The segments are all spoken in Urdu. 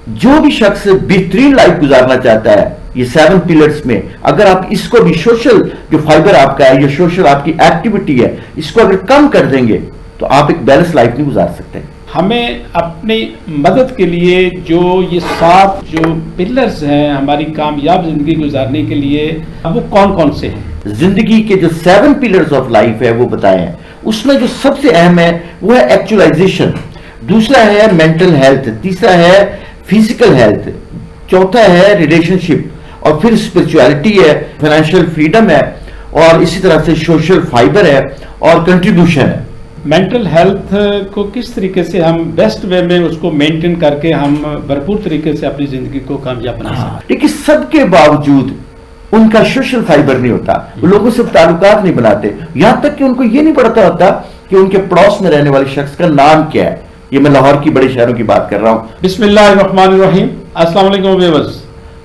جو بھی شخص بہترین لائف گزارنا چاہتا ہے یہ 7 پلرز میں اگر آپ اس کو بھی سوشل جو فائبر آپ کا ہے یا سوشل آپ کی ایکٹیویٹی ہے اس کو اگر کم کر دیں گے تو آپ ایک بیلنس لائف نہیں گزار سکتے. ہمیں اپنی مدد کے لیے جو یہ 7 جو پلرز ہیں ہماری کامیاب زندگی گزارنے کے لیے وہ کون کون سے ہیں؟ زندگی کے جو 7 پلرز آف لائف ہے وہ بتائے ہیں. اس میں جو سب سے اہم ہے وہ ہے ایکچولائزیشن, دوسرا ہے مینٹل ہیلتھ, تیسرا ہے فزیکل ہیلتھ, چوتھا ہے ریلیشن شپ, اور پھر اسپرچویلٹی ہے, فائنینشیل فریڈم ہے, اور اسی طرح سے سوشل فائبر ہے اور کنٹریبیوشن ہے. مینٹل ہیلتھ کو کس طریقے سے ہم بیسٹ وے میں اس کو مینٹین کر کے ہم بھرپور طریقے سے اپنی زندگی کو کامیاب بنا سکتے ہیں. لیکن سب کے باوجود ان کا سوشل فائبر نہیں ہوتا, وہ لوگوں سے تعلقات نہیں بناتے, یہاں تک کہ ان کو یہ نہیں پڑتا ہوتا کہ ان کے پڑوس میں رہنے والے شخص کا نام کیا ہے. یہ میں لاہور کی بڑے شہروں کی بات کر رہا ہوں. بسم اللہ الرحمن الرحیم. السلام علیکم ویورز,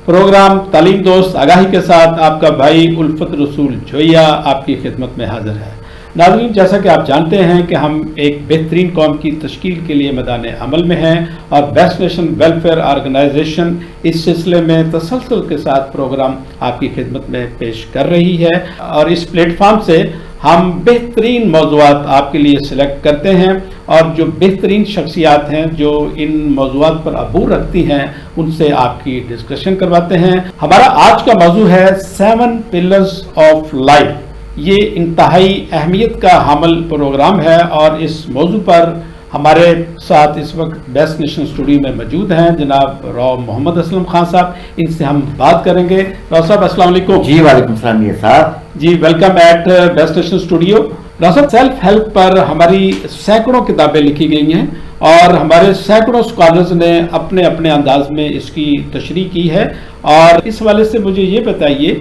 پروگرام تعلیم دوست آگاہی کے ساتھ آپ کا بھائی الفت رسول جویا آپ کی خدمت میں حاضر ہے. ناظرین, جیسا کہ آپ جانتے ہیں کہ ہم ایک بہترین قوم کی تشکیل کے لیے میدان عمل میں ہیں اور بیسٹ نیشن ویلفیئر آرگنائزیشن اس سلسلے میں تسلسل کے ساتھ پروگرام آپ کی خدمت میں پیش کر رہی ہے, اور اس پلیٹ فارم سے ہم بہترین موضوعات آپ کے لیے سلیکٹ کرتے ہیں اور جو بہترین شخصیات ہیں جو ان موضوعات پر عبور رکھتی ہیں ان سے آپ کی ڈسکشن کرواتے ہیں. ہمارا آج کا موضوع ہے 7 پلرز آف لائف. یہ انتہائی اہمیت کا حامل پروگرام ہے اور اس موضوع پر ہمارے ساتھ اس وقت بیسٹ نیشن اسٹوڈیو میں موجود ہیں جناب راؤ محمد اسلم خان صاحب. ان سے ہم بات کریں گے. راؤ صاحب السلام علیکم. جی وعلیکم السلام صاحب. جی welcome at Best Nation studio. Rao صاحب, سیلف ہیلپ پر ہماری سینکڑوں کتابیں لکھی گئی ہیں اور ہمارے سینکڑوں اسکالرز نے اپنے اپنے انداز میں اس کی تشریح کی ہے, اور اس حوالے سے مجھے یہ بتائیے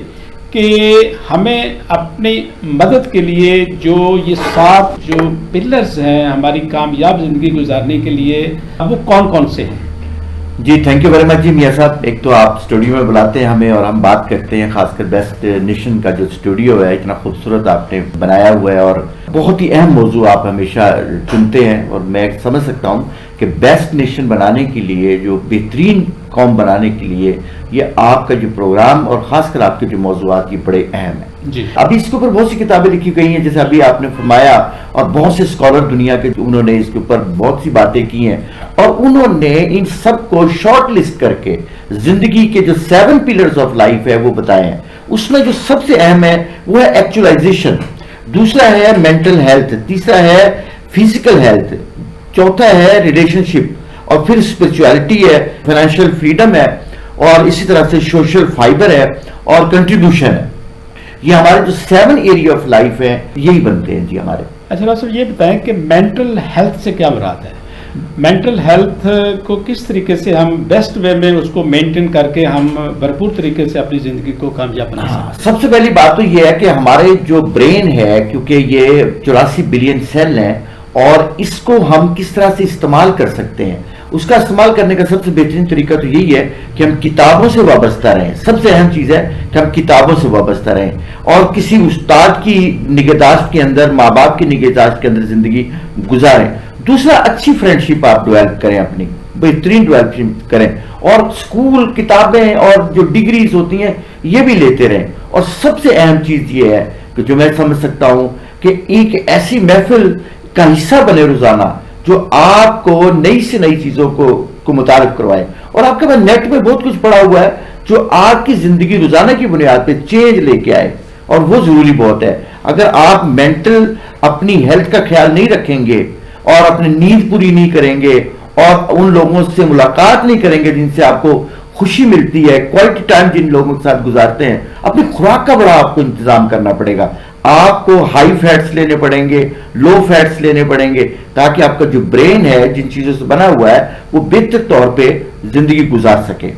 کہ ہمیں اپنی مدد کے لیے جو یہ 7 جو پلرز ہیں ہماری کامیاب زندگی گزارنے کے لیے وہ کون کون سے ہیں؟ جی تھینک یو ویری مچ جی میاں صاحب. ایک تو آپ اسٹوڈیو میں بلاتے ہیں ہمیں اور ہم بات کرتے ہیں, خاص کر بیسٹ نیشن کا جو اسٹوڈیو ہے اتنا خوبصورت آپ نے بنایا ہوا ہے اور بہت ہی اہم موضوع آپ ہمیشہ چنتے ہیں, اور میں سمجھ سکتا ہوں کہ بیسٹ نیشن بنانے کے لیے, جو بہترین قوم بنانے کے لیے یہ آپ کا جو پروگرام اور خاص کر آپ کے جو موضوعات یہ بڑے اہم ہیں. جی ابھی اس کے اوپر بہت سی کتابیں لکھی گئی ہیں جیسے ابھی آپ نے فرمایا, اور بہت سے اسکالر دنیا کے انہوں نے اس کے اوپر بہت سی باتیں کی ہیں, اور انہوں نے ان سب کو شارٹ لسٹ کر کے زندگی کے جو 7 پلرز آف لائف ہے وہ بتائے ہیں. اس میں جو سب سے اہم ہے وہ ہے ایکچولائزیشن, دوسرا ہے مینٹل ہیلتھ, تیسرا ہے فزیکل ہیلتھ, چوتھا ہے ریلیشن شپ, اور پھر اسپرچویلٹی ہے, فائنینشیل فریڈم ہے, اور اسی طرح سے سوشل فائبر ہے اور کنٹریبیوشن ہے. یہ ہمارے جو 7 ایریا آف لائف ہیں یہی بنتے ہیں جی ہمارے. اچھا راؤ صاحب, یہ بتائیں کہ مینٹل ہیلتھ سے کیا مراد ہے؟ مینٹل ہیلتھ کو کس طریقے سے ہم بیسٹ وے میں اس کو مینٹین کر کے ہم بھرپور طریقے سے اپنی زندگی کو کامیاب بنا سکتے ہیں؟ سب سے پہلی بات تو یہ ہے کہ ہمارے جو برین ہے, کیونکہ یہ 84 بلین سیل ہیں, اور اس کو ہم کس طرح سے استعمال کر سکتے ہیں, اس کا استعمال کرنے کا سب سے بہترین طریقہ تو یہی ہے کہ ہم کتابوں سے وابستہ رہیں. سب سے اہم چیز ہے کہ ہم کتابوں سے وابستہ رہیں اور کسی استاد کی نگہداشت کے اندر, ماں باپ کی نگہداشت کے اندر زندگی گزاریں. دوسرا, اچھی فرینڈشپ آپ ڈیولپ کریں, اپنی بہترین ڈیولپ کریں, اور اسکول کتابیں اور جو ڈگریز ہوتی ہیں یہ بھی لیتے رہیں. اور سب سے اہم چیز یہ ہے کہ جو میں سمجھ سکتا ہوں کہ ایک ایسی محفل کا حصہ بنے روزانہ جو آپ کو نئی سے نئی چیزوں کو متعارف کروائے. اور آپ کے پاس نیٹ میں بہت کچھ پڑا ہوا ہے جو آپ کی زندگی روزانہ کی بنیاد پہ چینج لے کے آئے, اور وہ ضروری بہت ہے. اگر آپ مینٹل اپنی ہیلتھ کا خیال نہیں رکھیں گے اور اپنی نیند پوری نہیں کریں گے اور ان لوگوں سے ملاقات نہیں کریں گے جن سے آپ کو خوشی ملتی ہے, کوالٹی ٹائم جن لوگوں کے ساتھ گزارتے ہیں, اپنی خوراک کا بڑا آپ کو انتظام کرنا پڑے گا. آپ کو ہائی فیٹس لینے پڑیں گے, لو فیٹس لینے پڑیں گے, تاکہ آپ کا جو برین ہے جن چیزوں سے بنا ہوا ہے وہ بہتر طور پہ زندگی گزار سکے.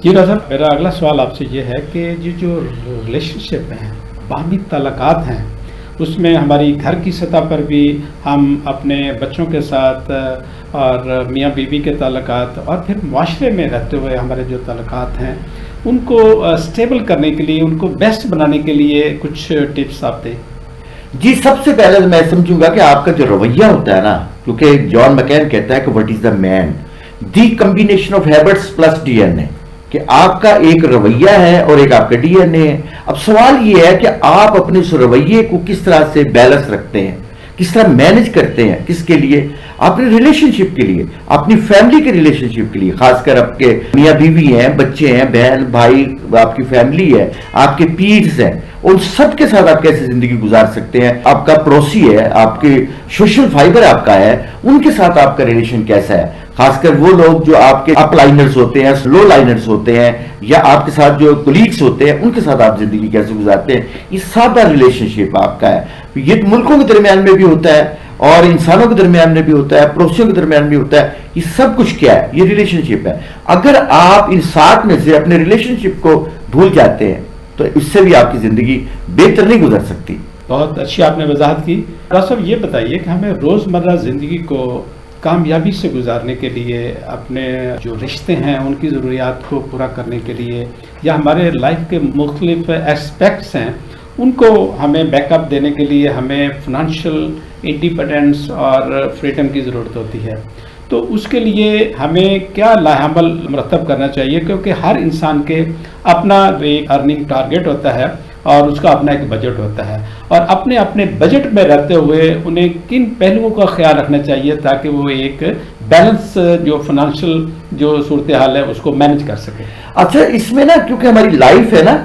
جی راؤ صاحب, میرا اگلا سوال آپ سے یہ ہے کہ یہ جو ریلیشن شپ ہیں, باہمی تعلقات ہیں, اس میں ہماری گھر کی سطح پر بھی ہم اپنے بچوں کے ساتھ اور میاں بیوی کے تعلقات اور پھر معاشرے میں رہتے ہوئے ہمارے جو تعلقات ہیں ان کو اسٹیبل کرنے کے لیے, ان کو بیسٹ بنانے کے لیے کچھ ٹپس آپ دیں. جی سب سے پہلے میں سمجھوں گا کہ آپ کا جو رویہ ہوتا ہے نا, کیونکہ جان مکین کہتا ہے کہ what is the man, the combination of habits plus D N A, کہ آپ کا ایک رویہ ہے اور ایک آپ کا ڈی این اے ہے. اب سوال یہ ہے کہ آپ اپنے اس رویے کو کس طرح سے بیلنس رکھتے ہیں، کس طرح مینج کرتے ہیں. کس کے لیے؟ اپنے ریلیشن شپ کے لیے، اپنی فیملی کے ریلیشن شپ کے لیے، خاص کر آپ کے میاں بیوی ہیں، بچے ہیں، بہن بھائی، آپ کی فیملی ہے، آپ کے پیرز ہیں، ان سب کے ساتھ آپ کیسے زندگی گزار سکتے ہیں. آپ کا پڑوسی ہے، آپ کے سوشل فائبر آپ کا ہے، ان کے ساتھ آپ کا ریلیشن کیسا ہے. خاص کر وہ لوگ جو آپ کے اپ لائنرز ہوتے ہیں، لو لائنرز ہوتے ہیں، یا آپ کے ساتھ جو کولیگز ہوتے ہیں، ان کے ساتھ آپ زندگی کیسے گزارتے ہیں. یہ سادہ ریلیشن شپ آپ کا ہے. یہ ملکوں کے درمیان میں بھی ہوتا ہے اور انسانوں کے درمیان میں بھی ہوتا ہے، پڑوسیوں کے درمیان بھی ہوتا ہے. یہ سب کچھ کیا ہے؟ یہ ریلیشن شپ ہے. اگر آپ ان 7 میں سے اپنے ریلیشن شپ کو بھول جاتے ہیں تو اس سے بھی آپ کی زندگی بہتر نہیں گزر سکتی. بہت اچھی آپ نے وضاحت کی. ڈاکٹر صاحب یہ بتائیے کہ ہمیں روزمرہ زندگی کو کامیابی سے گزارنے کے لیے، اپنے جو رشتے ہیں ان کی ضروریات کو پورا کرنے کے لیے، یا ہمارے لائف کے مختلف اسپیکٹس ہیں ان کو ہمیں بیک اپ دینے کے لیے ہمیں فنانشل انڈیپینڈنس اور فریڈم کی ضرورت ہوتی ہے. تو اس کے لیے ہمیں کیا لاحمل مرتب کرنا چاہیے؟ کیونکہ ہر انسان کے اپنا ایک ارننگ ٹارگٹ ہوتا ہے اور اس کا اپنا ایک بجٹ ہوتا ہے، اور اپنے اپنے بجٹ میں رہتے ہوئے انہیں کن پہلوؤں کا خیال رکھنا چاہیے تاکہ وہ ایک بیلنس جو فنانشل جو صورتحال ہے اس کو مینج کر سکے. اچھا، اس میں نا کیونکہ ہماری لائف ہے نا،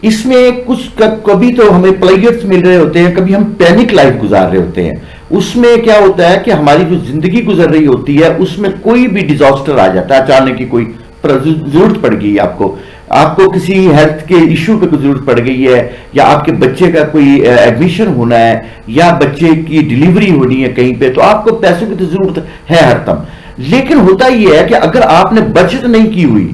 اس میں کچھ کبھی تو ہمیں پلیئرز مل رہے ہوتے ہیں، کبھی ہم پینک لائف گزار رہے ہوتے ہیں. اس میں کیا ہوتا ہے کہ ہماری جو زندگی گزر رہی ہوتی ہے اس میں کوئی بھی ڈیزاسٹر آ جاتا ہے، اچانک کی کوئی ضرورت پڑ گئی آپ کو کسی ہیلتھ کے ایشو پہ کوئی ضرورت پڑ گئی ہے، یا آپ کے بچے کا کوئی ایڈمیشن ہونا ہے، یا بچے کی ڈیلیوری ہونی ہے کہیں پہ، تو آپ کو پیسوں کی تو ضرورت ہے ہر دم. لیکن ہوتا یہ ہے کہ اگر آپ نے بچت نہیں کی ہوئی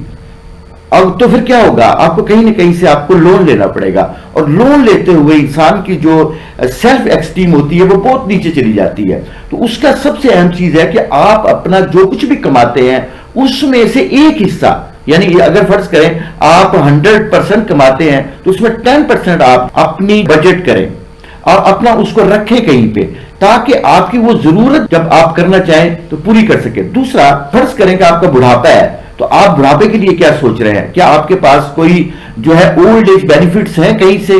اب تو پھر کیا ہوگا؟ آپ کو کہیں نہ کہیں سے آپ کو لون لینا پڑے گا، اور لون لیتے ہوئے انسان کی جو سیلف ایکسٹیم ہوتی ہے وہ بہت نیچے چلی جاتی ہے. تو اس کا سب سے اہم چیز ہے کہ آپ اپنا جو کچھ بھی کماتے ہیں اس میں سے ایک حصہ، یعنی اگر فرض کریں آپ 100% کماتے ہیں تو اس میں 10% آپ اپنی بجٹ کریں اور اپنا اس کو رکھیں کہیں پہ، تاکہ آپ کی وہ ضرورت جب آپ کرنا چاہیں تو پوری کر سکیں. دوسرا، فرض کریں کہ آپ کا بڑھاپا ہے تو آپ بڑھاپے کے لیے کیا سوچ رہے ہیں؟ کیا آپ کے پاس کوئی جو ہے اولڈ ایج بینیفٹس ہیں کہیں سے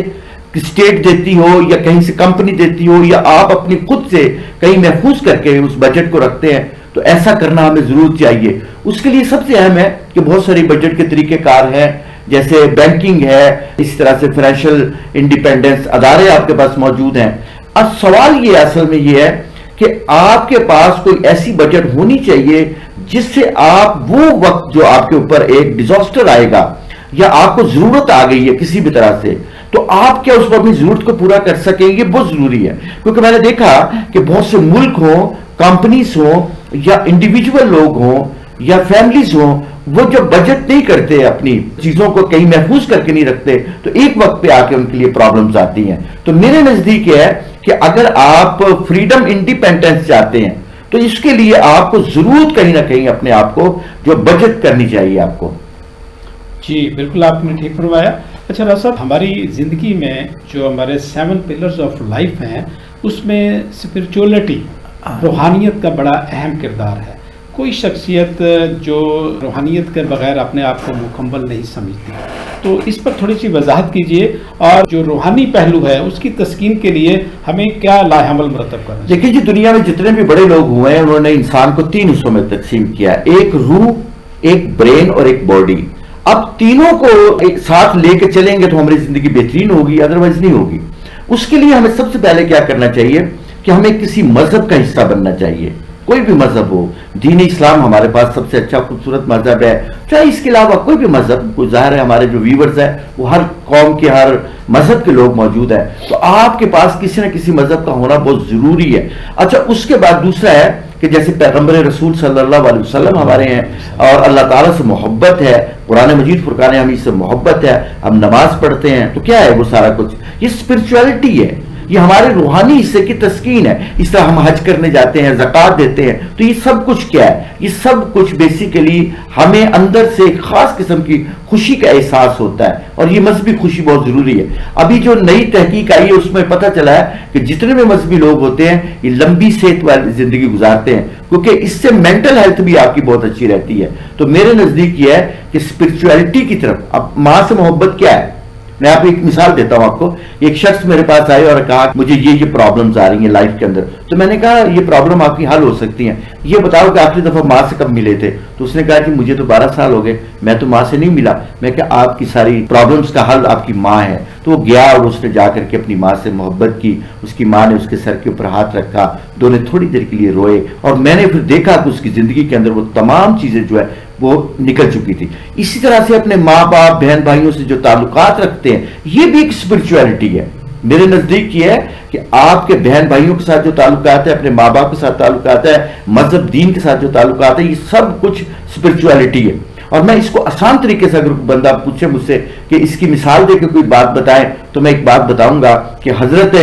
اسٹیٹ دیتی ہو یا کہیں سے کمپنی دیتی ہو، یا آپ اپنی خود سے کہیں محفوظ کر کے اس بجٹ کو رکھتے ہیں؟ تو ایسا کرنا ہمیں ضرور چاہیے. اس کے لیے سب سے اہم ہے کہ بہت ساری بجٹ کے طریقہ کار ہیں، جیسے بینکنگ ہے، اس طرح سے فائنینشیل انڈیپینڈنس ادارے آپ کے پاس موجود ہیں. اب سوال یہ اصل میں یہ ہے کہ آپ کے پاس کوئی ایسی بجٹ ہونی چاہیے جس سے آپ وہ وقت جو آپ کے اوپر ایک ڈیزاسٹر آئے گا یا آپ کو ضرورت آ گئی ہے کسی بھی طرح سے، تو آپ کیا اس پر اپنی ضرورت کو پورا کر سکیں. یہ بہت ضروری ہے، کیونکہ میں نے دیکھا کہ بہت سے ملک ہوں، کمپنیز ہوں، یا انڈیویجول لوگ ہوں، یا فیملیز ہوں، وہ جب بجٹ نہیں کرتے، اپنی چیزوں کو کہیں محفوظ کر کے نہیں رکھتے، تو ایک وقت پہ آ کے ان کے لیے پرابلمز آتی ہیں. تو میرے نزدیک ہے کہ اگر آپ فریڈم انڈیپینڈنس چاہتے ہیں تو اس کے لیے آپ کو ضرور کہیں نہ کہیں اپنے آپ کو جو بجٹ کرنی چاہیے آپ کو. جی بالکل، آپ نے ٹھیک فرمایا. اچھا ڈاکٹر صاحب، ہماری زندگی میں جو ہمارے 7 پلرز آف لائف ہیں اس میں اسپرچولیٹی، روحانیت کا بڑا اہم کردار ہے. کوئی شخصیت جو روحانیت کے بغیر اپنے آپ کو مکمل نہیں سمجھتی، تو اس پر تھوڑی سی وضاحت کیجئے، اور جو روحانی پہلو ہے اس کی تسکین کے لیے ہمیں کیا لائحہ عمل مرتب کرنا ہے؟ دیکھیے جی، دنیا میں جتنے بھی بڑے لوگ ہوئے ہیں انہوں نے انسان کو 3 حصوں میں تقسیم کیا، ایک روح، ایک برین اور ایک باڈی. اب تینوں کو ایک ساتھ لے کے چلیں گے تو ہماری زندگی بہترین ہوگی، ادروائز نہیں ہوگی. اس کے لیے ہمیں سب سے پہلے کیا کرنا چاہیے کہ ہمیں کسی مذہب کا حصہ بننا چاہیے. کوئی بھی مذہب ہو، دین اسلام ہمارے پاس سب سے اچھا خوبصورت مذہب ہے، چاہے اس کے علاوہ کوئی بھی مذہب، ظاہر ہے ہمارے جو ویورز ہیں وہ ہر قوم کے ہر مذہب کے لوگ موجود ہیں، تو آپ کے پاس کسی نہ کسی مذہب کا ہونا بہت ضروری ہے. اچھا، اس کے بعد دوسرا ہے کہ جیسے پیغمبر رسول صلی اللہ علیہ وسلم ہمارے ہیں، اور اللہ تعالیٰ سے محبت ہے، قرآن مجید فرقان حمید سے محبت ہے، ہم نماز پڑھتے ہیں، تو کیا ہے وہ سارا کچھ؟ یہ اسپرچولیٹی ہے. یہ ہمارے روحانی حصے کی تسکین ہے. اس طرح ہم حج کرنے جاتے ہیں, زکوٰۃ دیتے ہیں, تو یہ سب کچھ کیا ہے؟ یہ سب کچھ بیسیکلی ہمیں اندر سے ایک خاص قسم کی خوشی کا احساس ہوتا ہے, اور یہ مذہبی خوشی بہت ضروری ہے. ابھی جو نئی تحقیق آئی ہے اس میں پتہ چلا ہے کہ جتنے بھی مذہبی لوگ ہوتے ہیں یہ لمبی صحت والی زندگی گزارتے ہیں, کیونکہ اس سے مینٹل ہیلتھ بھی آپ کی بہت اچھی رہتی ہے. تو میرے نزدیک یہ ہے کہ اسپرچویلٹی کی طرف, اب ماں سے محبت کیا ہے؟ میں آپ کو ایک مثال دیتا ہوں آپ کو. ایک شخص میرے پاس آئے اور کہا مجھے یہ پرابلمز آ رہی ہیں لائف کے اندر. تو میں نے کہا یہ پرابلم آپ کی حل ہو سکتی ہیں, یہ بتاؤ کہ آخری دفعہ ماں سے کب ملے تھے؟ تو اس نے کہا کہ مجھے تو 12 سال ہو گئے, میں تو ماں سے نہیں ملا. میں کہ آپ کی ساری پرابلمز کا حل آپ کی ماں ہے. تو وہ گیا اور اس نے جا کر کے اپنی ماں سے محبت کی. اس کی ماں نے اس کے سر کے اوپر ہاتھ رکھا, دونوں تھوڑی دیر کے لیے روئے, اور میں نے پھر دیکھا کہ اس کی زندگی کے اندر وہ تمام چیزیں جو ہے وہ نکل چکی تھی. اسی طرح سے اپنے ماں باپ بہن بھائیوں سے جو تعلقات رکھتے ہیں یہ بھی ایک اسپرچویلٹی ہے. میرے نزدیک یہ ہے کہ آپ کے بہن بھائیوں کے ساتھ جو تعلقات ہے, اپنے ماں باپ کے ساتھ تعلقات ہے, مذہب دین کے ساتھ جو تعلقات ہے, یہ سب کچھ اسپرچویلٹی ہے. اور میں اس کو آسان طریقے سے اگر بندہ پوچھے مجھ سے کہ اس کی مثال دے کے کوئی بات بتائیں, تو میں ایک بات بتاؤں گا کہ حضرت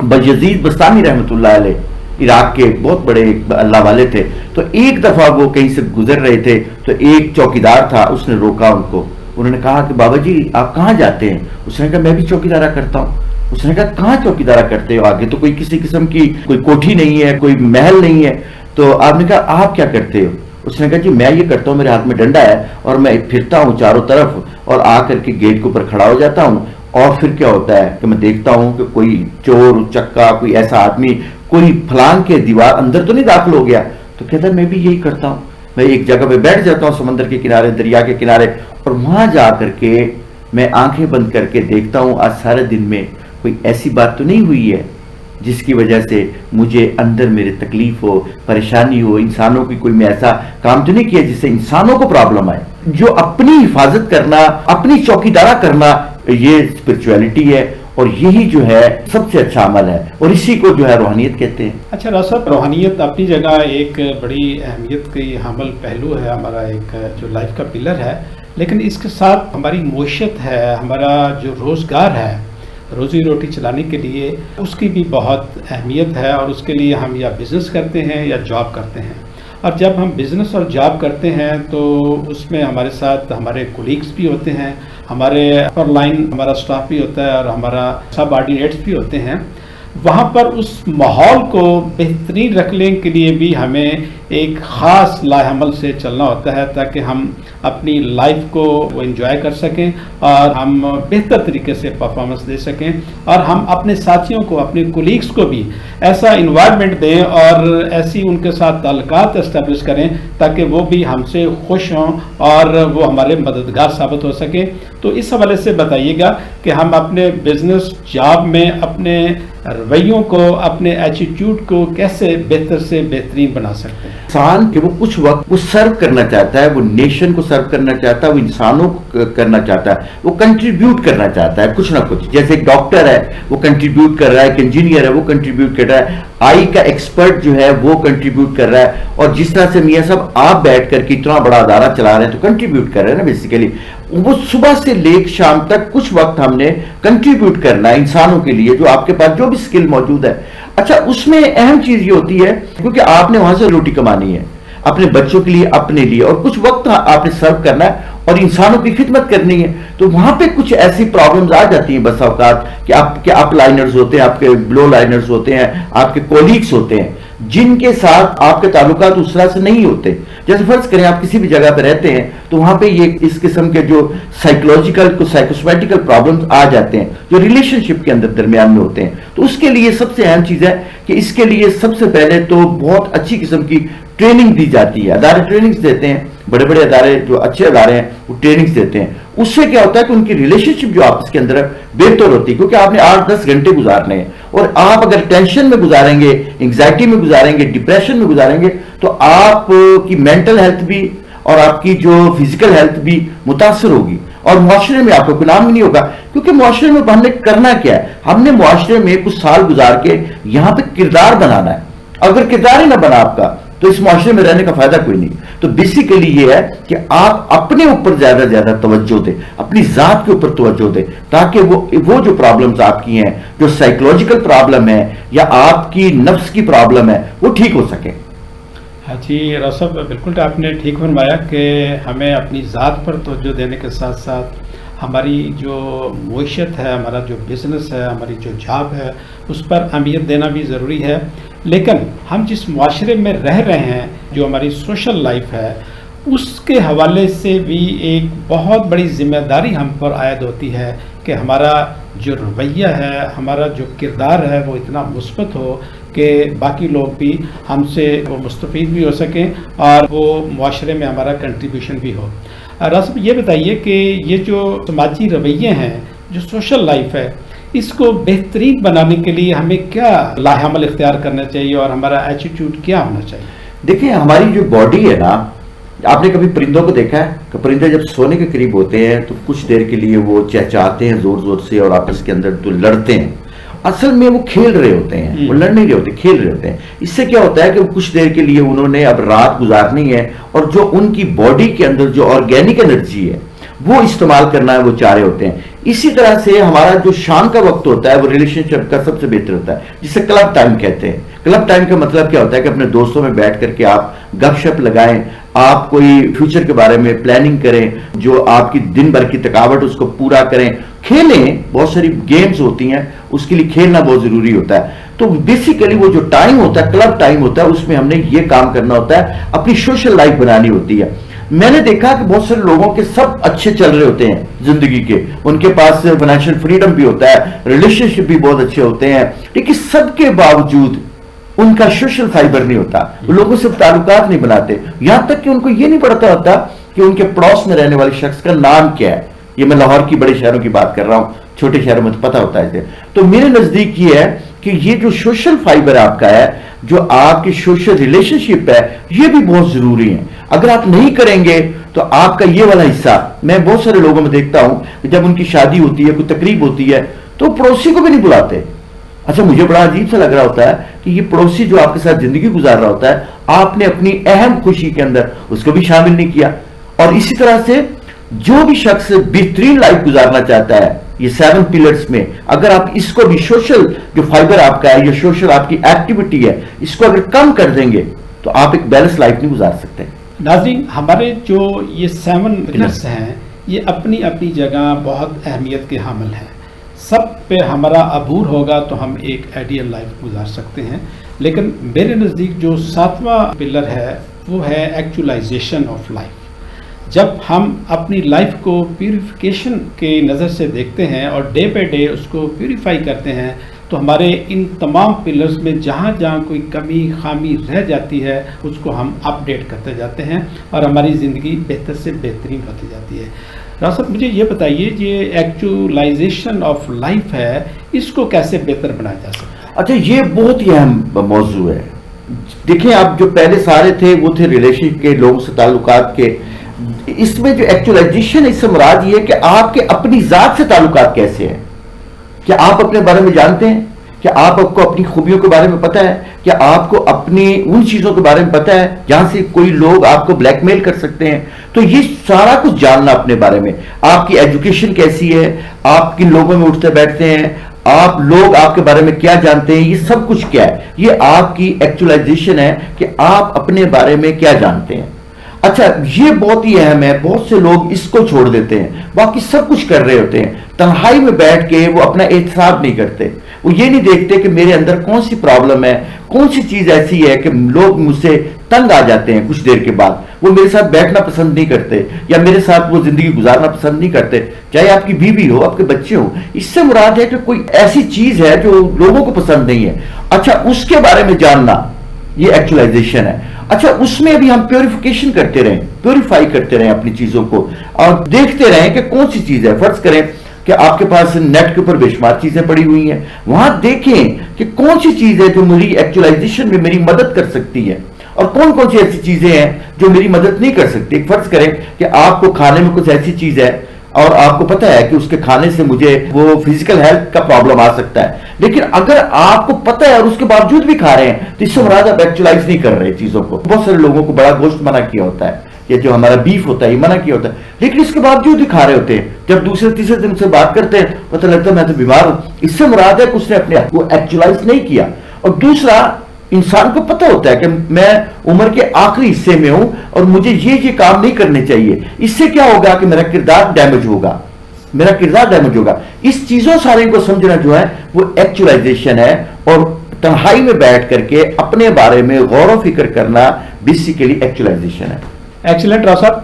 بایزید بستامی رحمۃ اللہ علیہ عراق کے بہت بڑے اللہ والے تھے. تو ایک دفعہ وہ کہیں سے گزر رہے تھے, تو ایک چوکیدار تھا, اس نے روکا ان کو. انہوں نے کہا کہ بابا جی آپ کہاں جاتے ہیں؟ اس نے کہا میں بھی چوکیدارہ کرتا ہوں. اس نے کہا کہاں چوکیدارہ کرتے ہو؟ آگے تو کوئی کسی قسم کی کوئی کوٹھی نہیں ہے, کوئی محل نہیں ہے. تو آپ نے کہا آپ کیا کرتے ہو؟ اس نے کہا جی میں یہ کرتا ہوں, میرے ہاتھ میں ڈنڈا ہے اور میں پھرتا ہوں چاروں طرف اور آ کر کے گیٹ کے اوپر کھڑا ہو جاتا ہوں, اور پھر کیا ہوتا ہے کہ میں دیکھتا ہوں کہ کوئی چور چکا, کوئی ایسا آدمی, کوئی پھلان کے دیوار اندر تو نہیں داخل ہو گیا. تو کہتا ہے میں بھی یہی کرتا ہوں, میں ایک جگہ پہ بیٹھ جاتا ہوں سمندر کے کنارے, دریا کے کنارے, اور وہاں جا کر کے میں آنکھیں بند کر کے دیکھتا ہوں آج سارے دن میں کوئی ایسی بات تو نہیں ہوئی ہے جس کی وجہ سے مجھے اندر میرے تکلیف ہو, پریشانی ہو, انسانوں کی کوئی میں ایسا کام تو نہیں کیا جس سے انسانوں کو پرابلم آئے. جو اپنی حفاظت کرنا, اپنی چوکیدارہ کرنا, یہ اسپرچویلٹی ہے, اور یہی جو ہے سب سے اچھا عمل ہے, اور اسی کو جو ہے روحانیت کہتے ہیں. اچھا راز صاحب, روحانیت اپنی جگہ ایک بڑی اہمیت کی حامل پہلو ہے, ہمارا ایک جو لائف کا پلر ہے, لیکن اس کے ساتھ ہماری معیشت ہے, ہمارا جو روزگار ہے, روزی روٹی چلانے کے لیے اس کی بھی بہت اہمیت ہے, اور اس کے لیے ہم یا بزنس کرتے ہیں یا جاب کرتے ہیں. اور جب ہم بزنس اور جاب کرتے ہیں تو اس میں ہمارے ساتھ ہمارے کولیگز بھی ہوتے ہیں, ہمارے اپر لائن ہمارا سٹاف بھی ہوتا ہے, اور ہمارا سب آرڈینیٹس بھی ہوتے ہیں. وہاں پر اس ماحول کو بہترین رکھنے کے لیے بھی ہمیں ایک خاص لائحہ عمل سے چلنا ہوتا ہے, تاکہ ہم اپنی لائف کو وہ انجوائے کر سکیں اور ہم بہتر طریقے سے پرفارمنس دے سکیں, اور ہم اپنے ساتھیوں کو, اپنے کولیگز کو بھی ایسا انوائرمنٹ دیں اور ایسی ان کے ساتھ تعلقات اسٹیبلش کریں تاکہ وہ بھی ہم سے خوش ہوں اور وہ ہمارے مددگار ثابت ہو سکیں. تو اس حوالے سے بتائیے گا کہ ہم اپنے بزنس جاب میں اپنے رویوں کو, اپنے ایٹیٹیوڈ کو کیسے بہتر سے بہترین بنا سکتے ہیں. انسان کہ وہ کچھ وقت وہ سرو کرنا چاہتا ہے, وہ نیشن کو سرو کرنا چاہتا ہے, وہ انسانوں کو کرنا چاہتا ہے, وہ کنٹریبیوٹ کرنا چاہتا ہے کچھ نہ کچھ. جیسے ایک ڈاکٹر ہے وہ کنٹریبیوٹ کر رہا ہے, ایک انجینئر ہے وہ کنٹریبیوٹ کر رہا ہے, آئی کا ایکسپرٹ جو ہے وہ کنٹریبیوٹ کر رہا ہے, اور جس طرح سے میاں صاحب آپ بیٹھ کر کے اتنا بڑا ادارہ چلا رہے ہیں تو کنٹریبیوٹ کر رہے ہیں نا. بیسیکلی وہ صبح سے لے شام تک کچھ وقت ہم نے کنٹریبیوٹ کرنا ہے انسانوں کے لیے, جو آپ کے پاس جو بھی اسکل موجود ہے. اچھا اس میں اہم چیز یہ ہوتی ہے کیونکہ آپ نے وہاں سے روٹی کمانی ہے اپنے بچوں کے لیے, اپنے لیے, اور کچھ وقت آپ نے سرو کرنا ہے اور انسانوں کی خدمت کرنی ہے. تو وہاں پہ کچھ ایسی پرابلمز آ جاتی ہیں بس اوقات کہ آپ کے اپ لائنرز ہوتے ہیں, آپ کے بلو لائنرز ہوتے ہیں, آپ کے کولیگز ہوتے ہیں جن کے ساتھ آپ کے تعلقات اس طرح سے نہیں ہوتے. جیسے فرض کریں آپ کسی بھی جگہ پہ رہتے ہیں تو وہاں پہ یہ اس قسم کے جو سائیکولوجیکل سائیکوسومیٹیکل پرابلمز آ جاتے ہیں جو ریلیشن شپ کے اندر درمیان میں ہوتے ہیں. تو اس کے لیے سب سے اہم چیز ہے کہ اس کے لیے سب سے پہلے تو بہت اچھی قسم کی ٹریننگ دی جاتی ہے. ادارے ٹریننگز دیتے ہیں, بڑے بڑے ادارے جو اچھے ادارے ہیں وہ ٹریننگز دیتے ہیں. اس سے کیا ہوتا ہے کہ ان کی ریلیشن شپ جو آپس کے اندر بہتر ہوتی ہے, کیونکہ آپ نے 8-10 گھنٹے گزارنے ہیں, اور آپ اگر ٹینشن میں گزاریں گے, انگزائٹی میں گزاریں گے, ڈپریشن میں گزاریں گے تو آپ کی مینٹل ہیلتھ بھی اور آپ کی جو فزیکل ہیلتھ بھی متاثر ہوگی, اور معاشرے میں آپ کو کوئی نام بھی نہیں ہوگا. کیونکہ معاشرے میں ہم نے کرنا کیا ہے, ہم نے معاشرے میں کچھ سال گزار کے یہاں پہ کردار بنانا ہے. اگر کردار ہی نہ بنا آپ کا تو اس معاشرے میں رہنے کا فائدہ کوئی نہیں. تو بیسیکلی یہ ہے کہ آپ اپنے اوپر زیادہ زیادہ توجہ دیں، اپنی ذات کے اوپر توجہ دیں، تاکہ وہ جو پرابلمز آپ کی ہیں، جو سائیکولوجیکل پرابلم ہے یا آپ کی نفس کی پرابلم ہے، وہ ٹھیک ہو سکے۔ ہاں جی راؤ صاحب، بالکل آپ نے ٹھیک فرمایا کہ ہمیں اپنی ذات پر توجہ دینے کے ساتھ ساتھ ہماری جو معیشت ہے، ہمارا جو بزنس ہے، ہماری جو جاب ہے، اس پر اہمیت دینا بھی ضروری ہے۔ لیکن ہم جس معاشرے میں رہ رہے ہیں، جو ہماری سوشل لائف ہے، اس کے حوالے سے بھی ایک بہت بڑی ذمہ داری ہم پر عائد ہوتی ہے کہ ہمارا جو رویہ ہے، ہمارا جو کردار ہے، وہ اتنا مثبت ہو کہ باقی لوگ بھی ہم سے وہ مستفید بھی ہو سکیں اور وہ معاشرے میں ہمارا کنٹریبیوشن بھی ہو۔ راسب یہ بتائیے کہ یہ جو سماجی رویے ہیں، جو سوشل لائف ہے، اس کو بہترین بنانے کے لیے ہمیں کیا لاہ عمل اختیار کرنا چاہیے اور ہمارا ایٹیٹیوڈ کیا ہونا چاہیے؟ دیکھیں، ہماری جو باڈی ہے نا، آپ نے کبھی پرندوں کو دیکھا ہے کہ پرندے جب سونے کے قریب ہوتے ہیں تو کچھ دیر کے لیے وہ چہچہاتے ہیں زور زور سے اور آپس کے اندر تو لڑتے ہیں۔ اصل میں وہ کھیل رہے ہوتے ہیں، وہ لڑ نہیں رہے ہوتے، کھیل رہے ہوتے ہیں۔ اس سے کیا ہوتا ہے کہ کچھ دیر کے لیے انہوں نے اب رات گزارنی ہے، اور جو ان کی باڈی کے اندر جو آرگینک انرجی ہے وہ استعمال کرنا ہے، وہ چاہ رہے ہوتے ہیں۔ اسی طرح سے ہمارا جو شام کا وقت ہوتا ہے وہ ریلیشن شپ کا سب سے بہتر ہوتا ہے، جسے کلب ٹائم کہتے ہیں۔ کلب ٹائم کا مطلب کیا ہوتا ہے کہ اپنے دوستوں میں بیٹھ کر کے آپ گپ شپ لگائیں، آپ کوئی فیوچر کے بارے میں پلاننگ کریں، جو آپ کی دن بھر کی تھکاوٹ اس کو پورا کریں، کھیلیں۔ بہت ساری گیمز ہوتی ہیں، اس کے لیے کھیلنا بہت ضروری ہوتا ہے۔ تو بیسیکلی وہ جو ٹائم ہوتا ہے، کلب ٹائم ہوتا ہے، اس میں ہم نے یہ کام کرنا ہوتا ہے، اپنی سوشل لائف بنانی ہوتی ہے۔ میں نے دیکھا کہ بہت سارے لوگوں کے سب اچھے چل رہے ہوتے ہیں زندگی کے، ان کے پاس فائنینشیل فریڈم بھی ہوتا ہے، ریلیشن شپ بھی بہت اچھے ہوتے ہیں، لیکن سب کے باوجود ان کا سوشل فائبر نہیں ہوتا، وہ لوگوں سے تعلقات نہیں بناتے، یہاں تک کہ ان کو یہ نہیں پڑتا ہوتا کہ ان کے پڑوس میں رہنے والے شخص کا نام کیا ہے۔ یہ میں لاہور کی بڑے شہروں کی بات کر رہا ہوں، چھوٹے شہروں میں تو پتہ ہوتا ہے۔ تو میرے نزدیک یہ ہے کہ یہ جو سوشل فائبر آپ کا ہے، جو آپ کی سوشل ریلیشن شپ ہے، یہ بھی بہت ضروری ہے۔ اگر آپ نہیں کریں گے تو آپ کا یہ والا حصہ، میں بہت سارے لوگوں میں دیکھتا ہوں کہ جب ان کی شادی ہوتی ہے، کوئی تقریب ہوتی ہے، تو پڑوسی کو بھی نہیں بلاتے۔ اچھا، مجھے بڑا عجیب سا لگ رہا ہوتا ہے کہ یہ پڑوسی جو آپ کے ساتھ زندگی گزار رہا ہوتا ہے، آپ نے اپنی اہم خوشی کے اندر اس کو بھی شامل نہیں کیا۔ اور اسی طرح سے جو بھی شخص بہترین لائف گزارنا چاہتا ہے، یہ 7 پلرز میں اگر آپ اس کو بھی سوشل جو فائبر آپ کا ہے، یہ سوشل آپ کی ایکٹیویٹی ہے، اس کو اگر کم کر دیں گے تو آپ ایک بیلنس لائف نہیں گزار سکتے۔ ناظرین، ہمارے جو یہ 7 پلرز ہیں، یہ اپنی اپنی جگہ بہت اہمیت کے حامل ہیں۔ سب پہ ہمارا عبور ہوگا تو ہم ایک آئیڈیل لائف گزار سکتے ہیں، لیکن میرے نزدیک جو 7واں پلر ہے وہ ہے ایکچولائزیشن آف لائف۔ جب ہم اپنی لائف کو پیوریفیکیشن کی نظر سے دیکھتے ہیں اور ڈے بائی ڈے اس کو پیوریفائی کرتے ہیں، تو ہمارے ان تمام پلرز میں جہاں جہاں کوئی کمی خامی رہ جاتی ہے اس کو ہم اپ ڈیٹ کرتے جاتے ہیں اور ہماری زندگی بہتر سے بہترین ہوتی جاتی ہے۔ راؤ صاحب، مجھے یہ بتائیے، یہ ایکچولائزیشن آف لائف ہے، اس کو کیسے بہتر بنایا جا سکتا ہے؟ اچھا، یہ بہت ہی اہم موضوع ہے۔ دیکھیں، آپ جو پہلے سارے تھے وہ تھے ریلیشن کے، لوگوں سے تعلقات کے۔ اس میں جو ایکچولائزیشن، اس سے مراد یہ ہے کہ آپ کے اپنی ذات سے تعلقات کیسے ہیں۔ کیا آپ اپنے بارے میں جانتے ہیں؟ کیا آپ کو اپنی خوبیوں کے بارے میں پتہ ہے؟ کیا آپ کو اپنی ان چیزوں کے بارے میں پتہ ہے جہاں سے کوئی لوگ آپ کو بلیک میل کر سکتے ہیں؟ تو یہ سارا کچھ جاننا اپنے بارے میں، آپ کی ایجوکیشن کیسی ہے، آپ کن لوگوں میں اٹھتے بیٹھتے ہیں، آپ لوگ آپ کے بارے میں کیا جانتے ہیں، یہ سب کچھ کیا ہے، یہ آپ کی ایکچولائزیشن ہے کہ آپ اپنے بارے میں کیا جانتے ہیں۔ اچھا، یہ بہت ہی اہم ہے، بہت سے لوگ اس کو چھوڑ دیتے ہیں، باقی سب کچھ کر رہے ہوتے ہیں، تنہائی میں بیٹھ کے وہ اپنا احتساب نہیں کرتے، وہ یہ نہیں دیکھتے کہ میرے اندر کون سی پرابلم ہے، کون سی چیز ایسی ہے کہ لوگ مجھ سے تنگ آ جاتے ہیں، کچھ دیر کے بعد وہ میرے ساتھ بیٹھنا پسند نہیں کرتے یا میرے ساتھ وہ زندگی گزارنا پسند نہیں کرتے، چاہے آپ کی بیوی ہو، آپ کے بچے ہوں۔ اس سے مراد ہے کہ کوئی ایسی چیز ہے جو لوگوں کو پسند نہیں ہے۔ اچھا، اس کے بارے میں جاننا، یہ ایکچولائزیشن ہے۔ اچھا، اس میں بھی ہم پیوریفیکیشن کرتے رہیں، پیوریفائی کرتے رہیں اپنی چیزوں کو، اور دیکھتے رہیں کہ کون سی چیز ہے۔ فرض کریں کہ آپ کے پاس نیٹ کے اوپر بے شمار چیزیں پڑی ہوئی ہیں، وہاں دیکھیں کہ کون سی چیز ہے جو میری ایکچولائزیشن میں میری مدد کر سکتی ہے، اور کون کون سی ایسی چیزیں ہیں جو میری مدد نہیں کر سکتی۔ فرض کریں کہ آپ کو کھانے میں کچھ ایسی چیز ہے، اور آپ کو پتہ ہے کہ اس کے کھانے سے مجھے وہ فزیکل ہیلتھ کا پرابلم آ سکتا ہے، لیکن اگر آپ کو پتہ ہے اور اس کے باوجود بھی کھا رہے ہیں تو اس سے مراد آپ ایکچولائز نہیں کر رہے چیزوں کو. بہت سارے لوگوں کو بڑا گوشت منع کیا ہوتا ہے، یہ جو ہمارا بیف ہوتا ہے یہ منع کیا ہوتا ہے، لیکن اس کے باوجود بھی کھا رہے ہوتے ہیں. جب دوسرے تیسرے دن سے بات کرتے ہیں پتہ لگتا ہے میں تو بیمار ہوں. اس سے مراد ہے کہ اس نے اپنے آپ کو ایکچولائز نہیں کیا. اور دوسرا، انسان کو پتہ ہوتا ہے کہ میں عمر کے آخری حصے میں ہوں اور مجھے یہ کام نہیں کرنے چاہیے. اس سے کیا ہوگا کہ میرا کردار ڈیمیج ہوگا، اس چیزوں سارے کو سمجھنا جو ہے وہ ایکچولائزیشن ہے. اور تنہائی میں بیٹھ کر کے اپنے بارے میں غور و فکر کرنا بیسیکلی ایکچولائزیشن ہے. ایکسیلنٹ راو صاحب،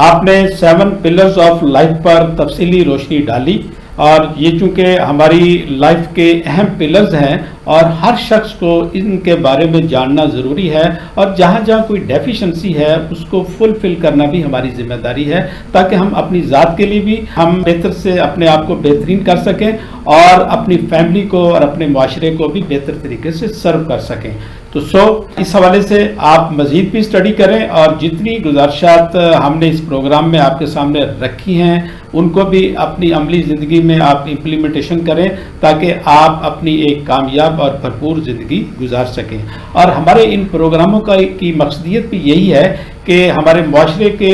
آپ نے 7 پلرز آف لائف پر تفصیلی روشنی ڈالی، اور یہ چونکہ ہماری لائف کے اہم پلرز ہیں اور ہر شخص کو ان کے بارے میں جاننا ضروری ہے، اور جہاں جہاں کوئی ڈیفیشنسی ہے اس کو فلفل کرنا بھی ہماری ذمہ داری ہے، تاکہ ہم اپنی ذات کے لیے بھی ہم بہتر سے اپنے آپ کو بہترین کر سکیں اور اپنی فیملی کو اور اپنے معاشرے کو بھی بہتر طریقے سے سرو کر سکیں. تو اس حوالے سے آپ مزید بھی اسٹڈی کریں، اور جتنی گزارشات ہم نے اس پروگرام میں آپ کے سامنے رکھی ہیں ان کو بھی اپنی عملی زندگی میں آپ امپلیمنٹیشن کریں، تاکہ آپ اپنی ایک کامیاب اور بھرپور زندگی گزار سکیں. اور ہمارے ان پروگراموں کی مقصدیت بھی یہی ہے کہ ہمارے معاشرے کے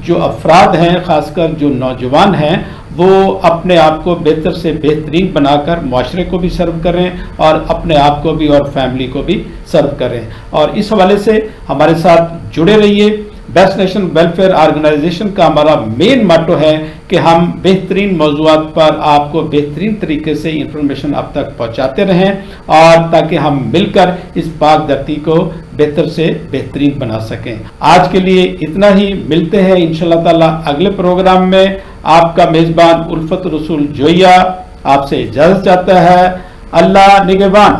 جو افراد ہیں، خاص کر جو نوجوان ہیں، وہ اپنے آپ کو بہتر سے بہترین بنا کر معاشرے کو بھی سرو کریں اور اپنے آپ کو بھی اور فیملی کو بھی سرو کریں. اور اس حوالے سے ہمارے ساتھ جڑے رہیے. بیسٹ نیشن ویلفیئر آرگنائزیشن کا ہمارا مین ماٹو ہے کہ ہم بہترین موضوعات پر آپ کو بہترین طریقے سے انفارمیشن اب تک پہنچاتے رہیں، اور تاکہ ہم مل کر اس پاک دھرتی کو بہتر سے بہترین بنا سکیں. آج کے لیے اتنا ہی، ملتے ہیں انشاءاللہ تعالی اگلے پروگرام میں. آپ کا میزبان الفت رسول جوئیہ آپ سے اجازت چاہتا ہے. اللہ نگہبان.